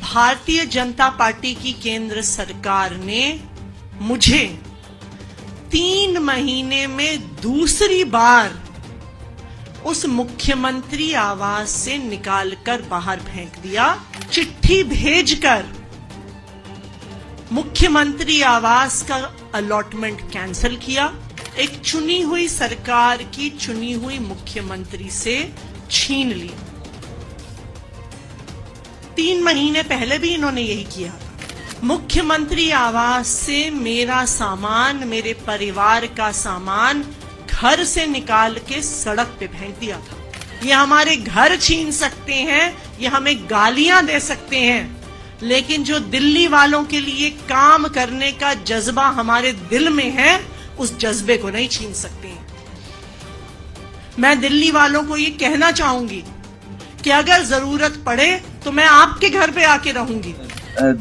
Bharatiya Janata party की केंद्र सरकार ने मुझे 3 महीने में दूसरी बार उस मुख्यमंत्री आवास से निकालकर बाहर फेंक दिया। चिट्ठी भेजकर मुख्यमंत्री आवास का अलॉटमेंट कैंसिल किया। एक चुनी हुई सरकार की चुनी हुई मुख्यमंत्री से छीन लिया। 3 महीने पहले भी इन्होंने यही किया था। मुख्यमंत्री आवास से मेरा सामान, मेरे परिवार का सामान घर से निकाल के सड़क पे फेंक दिया था। ये हमारे घर छीन सकते हैं, ये हमें गालियां दे सकते हैं, लेकिन जो दिल्ली वालों के लिए काम करने का जज्बा हमारे दिल में है, उस जज्बे को नहीं छीन सकते हैं। मैं दिल्ली वालों को ये कहना चाहूंगी कि अगर जरूरत पड़े तो मैं आपके घर पे आके रहूंगी।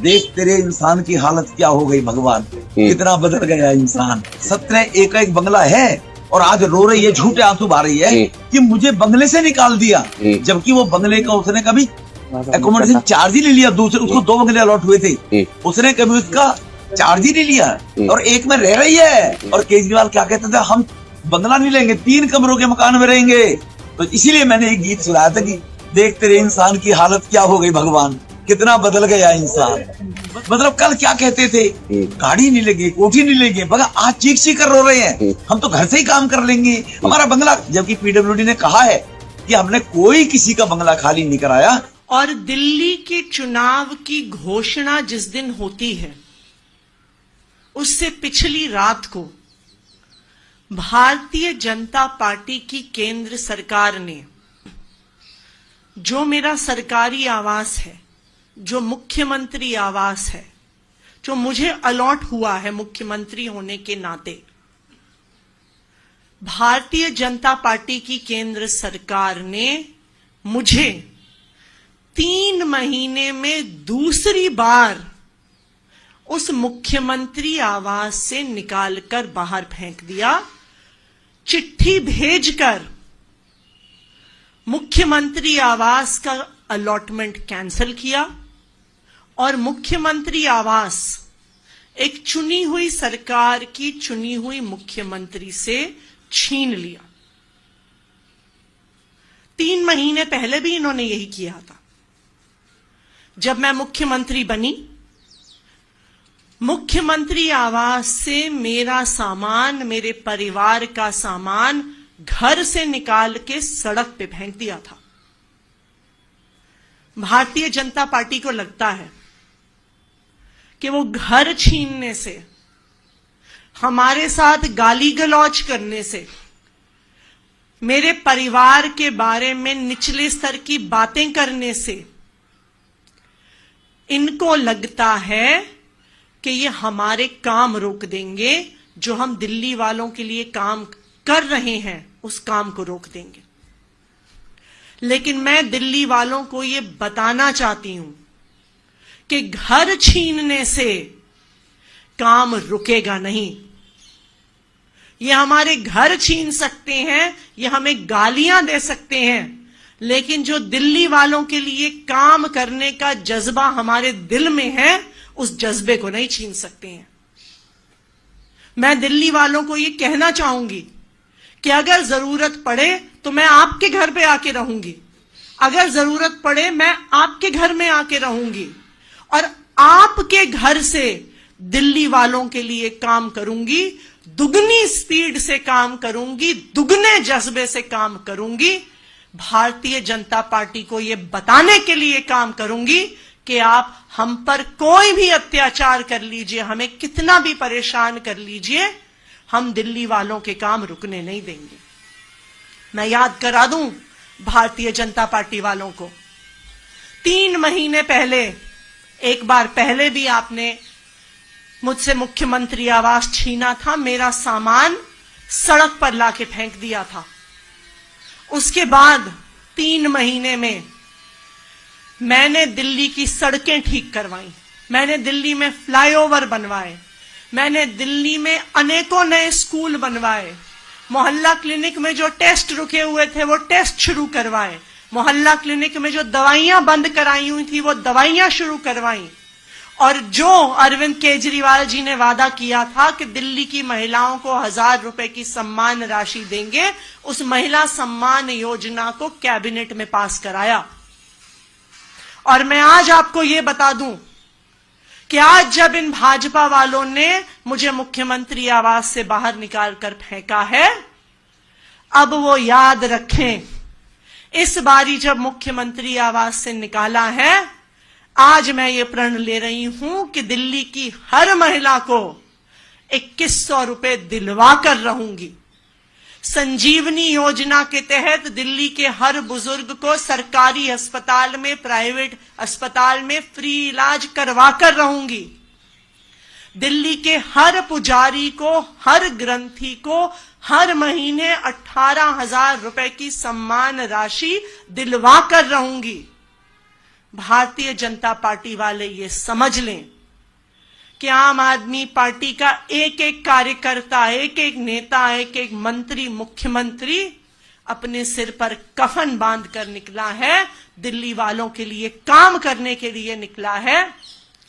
देख तेरे इंसान की हालत क्या हो गई भगवान, कितना बदल गया इंसान। सत्रह एक बंगला है और आज रो रही है, झूठे आंसू बहा रही है कि मुझे बंगले से निकाल दिया, जबकि वो बंगले का उसने कभी एकोमोडेशन चार्ज ही नहीं लिया। दूसरे उसको 2 बंगले अलॉट हुए थे, उसने कभी उसका चार्ज ही नहीं लिया और एक में रह रही है। और केजरीवाल क्या कहते थे, हम बंगला नहीं लेंगे, 3 कमरों के मकान में रहेंगे। तो इसीलिए मैंने एक गीत सुनाया था कि देख तेरे इंसान की हालत क्या हो गई भगवान, कितना बदल गया इंसान। मतलब कल क्या कहते थे, गाड़ी नहीं लेंगे, कोठी नहीं लेंगे, मगर आज चीख चीख कर रो रहे हैं हम तो घर से ही काम कर लेंगे, हमारा बंगला। जबकि पीडब्ल्यूडी ने कहा है कि हमने कोई किसी का बंगला खाली नहीं कराया। और दिल्ली के चुनाव की घोषणा जिस दिन होती है, उससे पिछली रात को भारतीय जनता पार्टी की केंद्र सरकार ने जो मेरा सरकारी आवास है, जो मुख्यमंत्री आवास है, जो मुझे अलॉट हुआ है मुख्यमंत्री होने के नाते, भारतीय जनता पार्टी की केंद्र सरकार ने मुझे 3 महीने में दूसरी बार उस मुख्यमंत्री आवास से निकालकर बाहर फेंक दिया। चिट्ठी भेजकर मुख्यमंत्री आवास का अलॉटमेंट कैंसिल किया और मुख्यमंत्री आवास एक चुनी हुई सरकार की चुनी हुई मुख्यमंत्री से छीन लिया। 3 महीने पहले भी इन्होंने यही किया था। जब मैं मुख्यमंत्री बनी, मुख्यमंत्री आवास से मेरा सामान, मेरे परिवार का सामान घर से निकाल के सड़क पे फेंक दिया था। भारतीय जनता पार्टी को लगता है कि वो घर छीनने से, हमारे साथ गाली गलौज करने से, मेरे परिवार के बारे में निचले स्तर की बातें करने से, इनको लगता है कि ये हमारे काम रोक देंगे, जो हम दिल्ली वालों के लिए काम कर रहे हैं उस काम को रोक देंगे। लेकिन मैं दिल्ली वालों को ये बताना चाहती हूं कि घर छीनने से काम रुकेगा नहीं। ये हमारे घर छीन सकते हैं, ये हमें गालियां दे सकते हैं, लेकिन जो दिल्ली वालों के लिए काम करने का जज्बा हमारे दिल में है, उस जज्बे को नहीं छीन सकते हैं। मैं दिल्ली वालों को ये कहना चाहूंगी कि अगर जरूरत पड़े तो मैं आपके घर पे आके रहूंगी। अगर जरूरत पड़े मैं आपके घर में आके रहूंगी और आपके घर से दिल्ली वालों के लिए काम करूंगी, दुगनी स्पीड से काम करूंगी, दुगने जज्बे से काम करूंगी। भारतीय जनता पार्टी को यह बताने के लिए काम करूंगी कि आप हम पर कोई भी अत्याचार कर लीजिए, हमें कितना भी परेशान कर लीजिए, हम दिल्ली वालों के काम रुकने नहीं देंगे। मैं याद करा दूं भारतीय जनता पार्टी वालों को, 3 महीने पहले, एक बार पहले भी आपने मुझसे मुख्यमंत्री आवास छीना था, मेरा सामान सड़क पर लाके फेंक दिया था। उसके बाद 3 महीने में मैंने दिल्ली की सड़कें ठीक करवाई, मैंने दिल्ली में फ्लाईओवर बनवाए, मैंने दिल्ली में अनेकों नए स्कूल बनवाए, मोहल्ला क्लिनिक में जो टेस्ट रुके हुए थे वो टेस्ट शुरू करवाए, मोहल्ला क्लिनिक में जो दवाइयां बंद कराई हुई थी वो दवाइयां शुरू करवाई, और जो अरविंद केजरीवाल जी ने वादा किया था कि दिल्ली की महिलाओं को 1000 रुपए की सम्मान राशि देंगे, उस महिला सम्मान योजना को कैबिनेट में पास कराया। और मैं आज आपको ये बता दूं कि आज जब इन भाजपा वालों ने मुझे मुख्यमंत्री आवास से बाहर निकाल कर फेंका है, अब वो याद रखें, इस बारी जब मुख्यमंत्री आवास से निकाला है, आज मैं ये प्रण ले रही हूं कि दिल्ली की हर महिला को 2100 रुपए दिलवा कर रहूंगी। संजीवनी योजना के तहत दिल्ली के हर बुजुर्ग को सरकारी अस्पताल में, प्राइवेट अस्पताल में फ्री इलाज करवा कर रहूंगी। दिल्ली के हर पुजारी को, हर ग्रंथी को हर महीने 18,000 रुपए की सम्मान राशि दिलवा कर रहूंगी। भारतीय जनता पार्टी वाले ये समझ लें कि आम आदमी पार्टी का एक एक कार्यकर्ता, एक एक नेता, एक एक मंत्री, मुख्यमंत्री अपने सिर पर कफन बांध कर निकला है, दिल्ली वालों के लिए काम करने के लिए निकला है।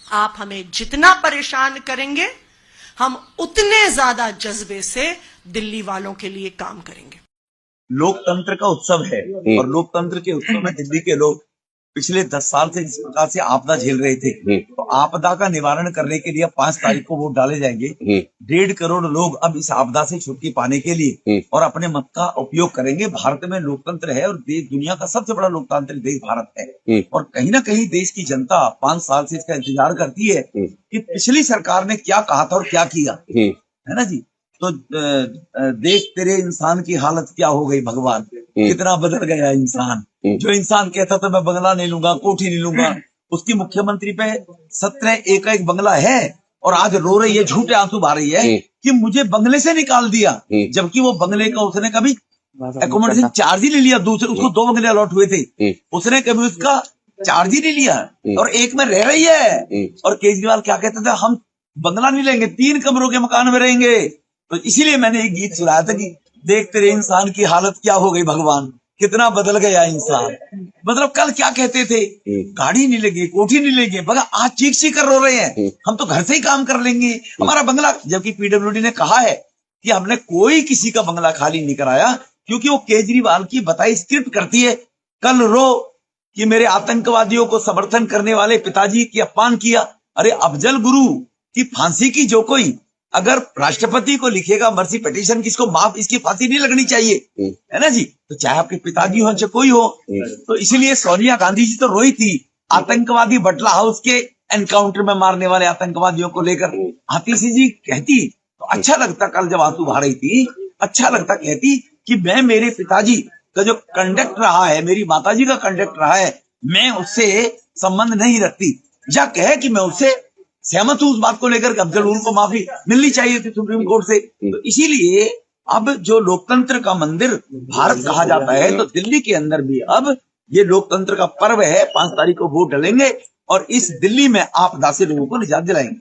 आप हमें जितना परेशान करेंगे, हम उतने ज्यादा जज्बे से दिल्ली वालों के लिए काम करेंगे। लोकतंत्र का उत्सव है, और लोकतंत्र के उत्सव में दिल्ली के लोग पिछले 10 साल से जिस प्रकार से आपदा झेल रहे थे, तो आपदा का निवारण करने के लिए 5 तारीख को वोट डाले जाएंगे। 1.5 करोड़ लोग अब इस आपदा से छुट्टी पाने के लिए और अपने मत का उपयोग करेंगे। भारत में लोकतंत्र है, और देश दुनिया का सबसे बड़ा लोकतांत्रिक देश भारत है, और कहीं ना कहीं देश की जनता 5 साल से इसका इंतजार करती है कि पिछली सरकार ने क्या कहा था और क्या किया, है ना जी। तो देख तेरे इंसान की हालत क्या हो गई भगवान, कितना बदल गया इंसान। जो इंसान कहता था मैं बंगला नहीं लूंगा, कोठी नहीं लूंगा, उसकी मुख्यमंत्री पे 17 एक बंगला है, और आज रो रही है, झूठे आंसू बहा रही है कि मुझे बंगले से निकाल दिया, जबकि वो बंगले का उसने कभी एकोमोडेशन चार्ज ही नहीं लिया। दूसरे उसको 2 बंगले अलॉट हुए थे, उसने कभी उसका चार्ज ही नहीं लिया, और एक में रह रही है। और केजरीवाल क्या कहते थे, हम बंगला नहीं लेंगे, 3 कमरों के मकान में रहेंगे। तो इसीलिए मैंने एक गीत सुनाया था कि देख तेरे इंसान की हालत क्या हो गई भगवान, कितना बदल गया इंसान। मतलब कल क्या कहते थे, गाड़ी नहीं लेंगे, कोठी नहीं लेंगे, मगर आज चीख कर रो रहे हैं हम तो घर से ही काम कर लेंगे, हमारा बंगला। जबकि पीडब्ल्यूडी ने कहा है कि हमने कोई किसी का बंगला खाली नहीं कराया, क्योंकि वो केजरीवाल की बताई स्क्रिप्ट करती है। कल रो कि मेरे आतंकवादियों को समर्थन करने वाले पिताजी की अपमान किया। अरे अफजल गुरु की फांसी की जो कोई अगर राष्ट्रपति को लिखेगा मर्सी पिटीशन, किसको माफ, इसकी फांसी नहीं लगनी चाहिए, है ना जी। तो चाहे आपके पिताजी हो, चाहे कोई हो। तो इसीलिए सोनिया गांधी जी तो रोई थी आतंकवादी बटला हाउस के एनकाउंटर में मारने वाले आतंकवादियों को लेकर। आतिशी जी कहती तो अच्छा लगता, कल जब आंसू बहा रही थी अच्छा लगता, कहती कि मैं मेरे पिताजी का जो कंडक्ट रहा है, मेरी माताजी का कंडक्ट रहा है, मैं उससे संबंध नहीं रखती। या कहे कि मैं उससे सहमत हूं उस बात को लेकर कि अफजल गुरु को माफी मिलनी चाहिए थी सुप्रीम कोर्ट से। तो इसीलिए अब जो लोकतंत्र का मंदिर भारत कहा जाता है, तो दिल्ली के अंदर भी अब ये लोकतंत्र का पर्व है। 5 तारीख को वोट डालेंगे और इस दिल्ली में आपदा से लोगों को निजात दिलाएंगे।